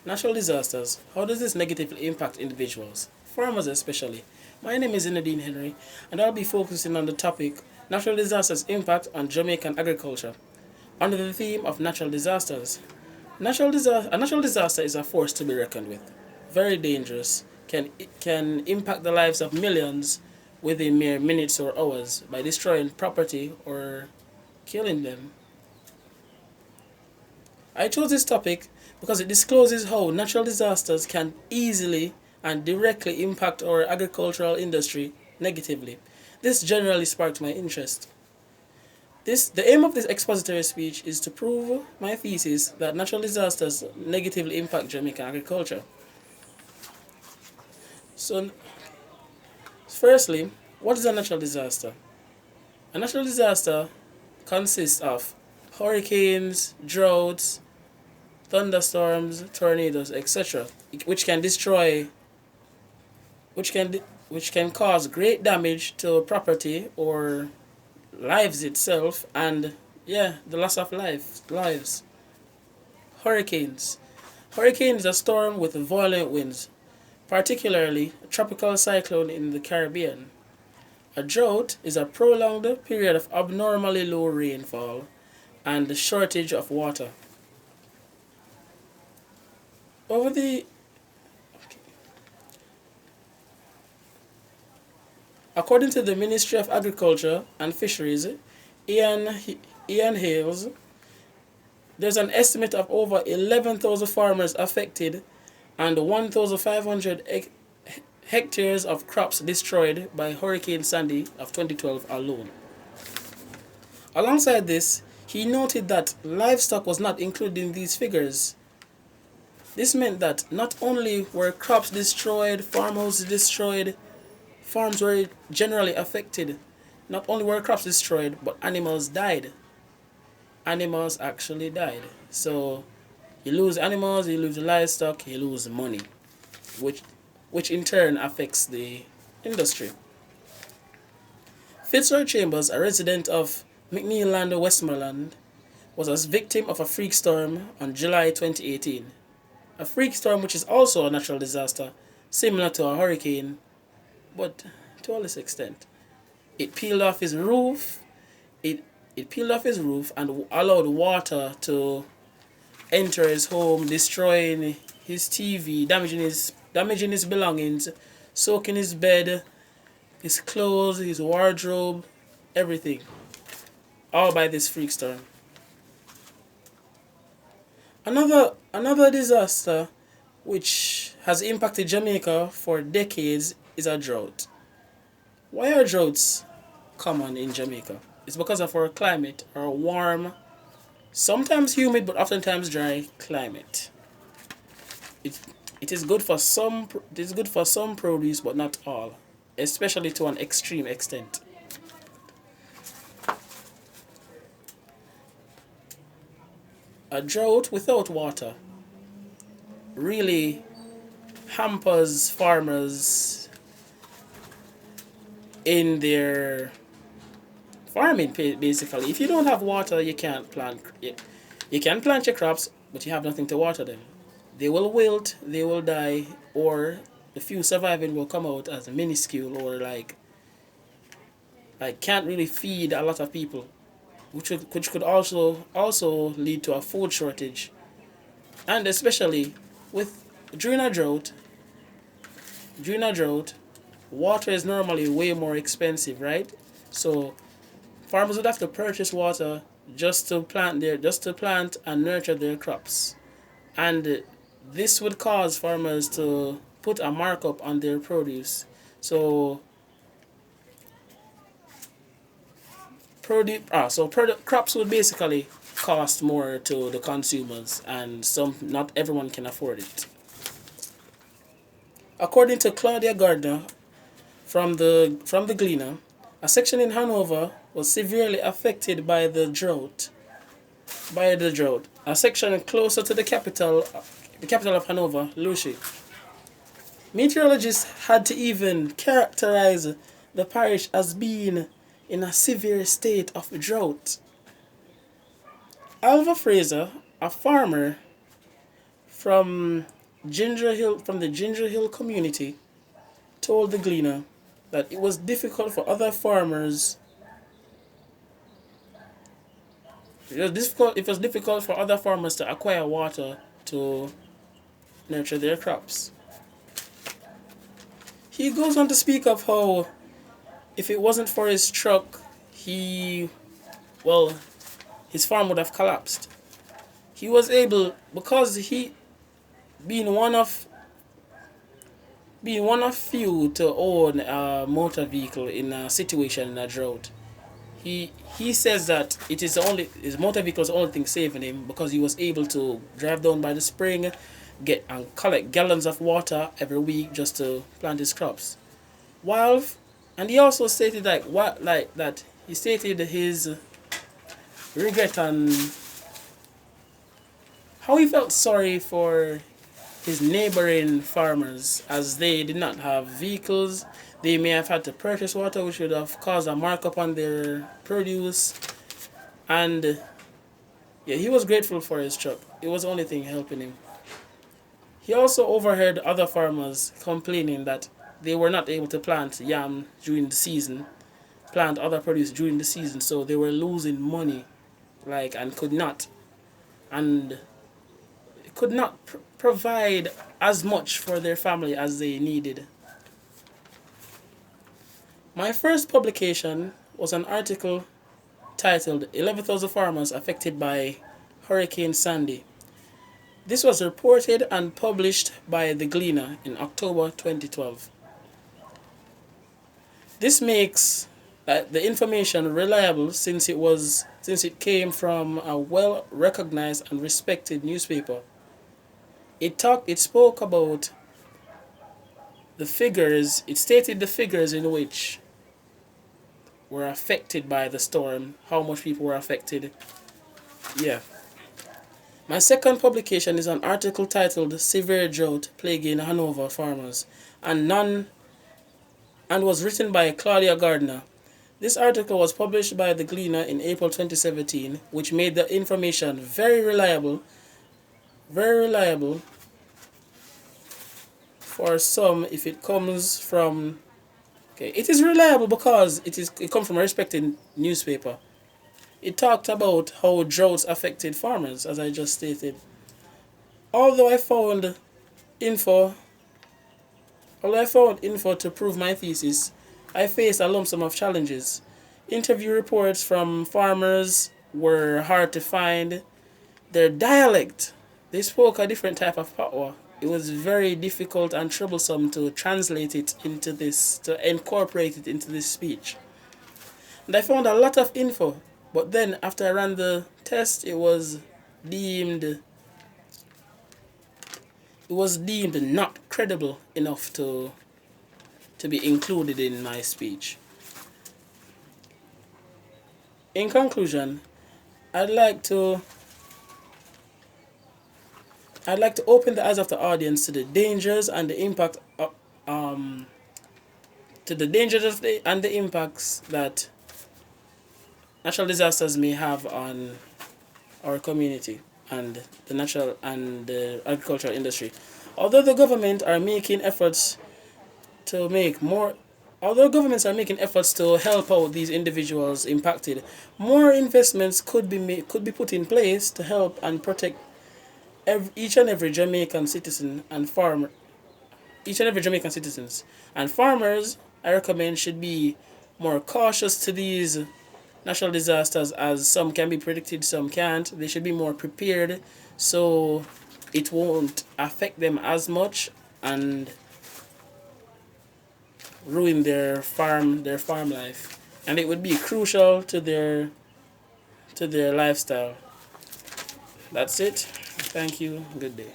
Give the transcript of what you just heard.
Natural disasters. How does this negatively impact individuals, farmers especially? My name is Zinedine Henry, and I'll be focusing on the topic natural disasters' impact on Jamaican agriculture, under the theme of natural disasters. A natural disaster is a force to be reckoned with. Very dangerous, can impact the lives of millions within mere minutes or hours by destroying property or killing them. I chose this topic because it discloses how natural disasters can easily and directly impact our agricultural industry negatively. This generally sparked my interest. The aim of this expository speech is to prove my thesis that natural disasters negatively impact Jamaican agriculture. So, firstly, what is a natural disaster? A natural disaster consists of hurricanes, droughts, thunderstorms, tornadoes, etc., which can destroy, which can which can cause great damage to property or lives itself, and yeah, the loss of lives. Hurricanes. Hurricane is a storm with violent winds, particularly a tropical cyclone in the Caribbean. A drought is a prolonged period of abnormally low rainfall and the shortage of water. Over the According to the Ministry of Agriculture and Fisheries, Ian, Ian Hales, there's an estimate of over 11,000 farmers affected and 1,500 hectares of crops destroyed by Hurricane Sandy of 2012 alone. Alongside this, he noted that livestock was not included in these figures. This meant that not only were crops destroyed, farmhouses destroyed, farms were generally affected. Not only were crops destroyed, but animals died. Animals actually died. So you lose animals, you lose livestock, you lose money, which in turn affects the industry. Fitzroy Chambers, a resident of McNeil Land, Westmoreland, was a victim of a freak storm on July 2018. A freak storm which is also a natural disaster, similar to a hurricane, but to a less extent. It peeled off his roof. It peeled off his roof and allowed water to enter his home, destroying his TV, damaging his belongings, soaking his bed, his clothes, his wardrobe, everything. All by this freak storm. Another disaster which has impacted Jamaica for decades is a drought. Why are droughts common in Jamaica? It's because of our climate, our warm, sometimes humid but oftentimes dry climate. It, it is good for some produce but not all, especially to an extreme extent. A drought without water really hampers farmers in their farming, basically. If you don't have water, you can't plant. You can plant your crops, but you have nothing to water them. They will wilt, they will die, or the few surviving will come out as minuscule or like can't really feed a lot of people, which could also lead to a food shortage, and especially with during a drought. During a drought, water is normally way more expensive, right? So farmers would have to purchase water just to plant and nurture their crops. And this would cause farmers to put a markup on their produce. So crops would basically cost more to the consumers, and not everyone can afford it. According to Claudia Gardner from the Gleaner, a section in Hanover was severely affected by the drought. A section closer to the capital of Hanover, Lucy. Meteorologists had to even characterize the parish as being in a severe state of drought. Alva Fraser, a farmer from the Ginger Hill community told the Gleaner that it was difficult for other farmers. It was difficult for other farmers to acquire water to nurture their crops. He goes on to speak of how if it wasn't for his truck, his farm would have collapsed. He was able, because he being one of few to own a motor vehicle in a situation in a drought. He says that it is only his motor vehicle is the only thing saving him, because he was able to drive down by the spring, get and collect gallons of water every week just to plant his crops. And he also stated that he stated his regret and how he felt sorry for his neighboring farmers, as they did not have vehicles. They may have had to purchase water, which would have caused a markup on their produce. And yeah, he was grateful for his truck. It was the only thing helping him. He also overheard other farmers complaining that they were not able to plant yam during the season, plant other produce during the season, so they were losing money, and could not provide as much for their family as they needed. My first publication was an article titled 11,000 Farmers Affected by Hurricane Sandy. This was reported and published by The Gleaner in October 2012. This makes the information reliable since it came from a well-recognized and respected newspaper. It spoke about the figures. It stated the figures in which were affected by the storm, how much people were affected. Yeah. My second publication is an article titled Severe Drought Plaguing Hanover Farmers and was written by Claudia Gardner. This article was published by The Gleaner in April 2017, which made the information very reliable for some if it comes from... Okay, it is reliable because it comes from a respected newspaper. It talked about how droughts affected farmers, as I just stated. Although I found info to prove my thesis, I faced a lump sum of challenges. Interview reports from farmers were hard to find. Their dialect, they spoke a different type of patois. It was very difficult and troublesome to translate it into this, to incorporate it into this speech. And I found a lot of info, but then after I ran the test, it was deemed not credible enough to be included in my speech. In conclusion, I'd like to open the eyes of the audience to the dangers and the impact and the impacts that natural disasters may have on our community and the natural and the agricultural industry. Although governments are making efforts to help out these individuals impacted, more investments could be put in place to help and protect each and every Jamaican citizen and farmer. Each and every Jamaican citizens and farmers, I recommend, should be more cautious to these natural disasters, as some can be predicted, some can't. They should be more prepared so it won't affect them as much and ruin their farm life, and it would be crucial to their lifestyle. That's it. Thank you. Good day.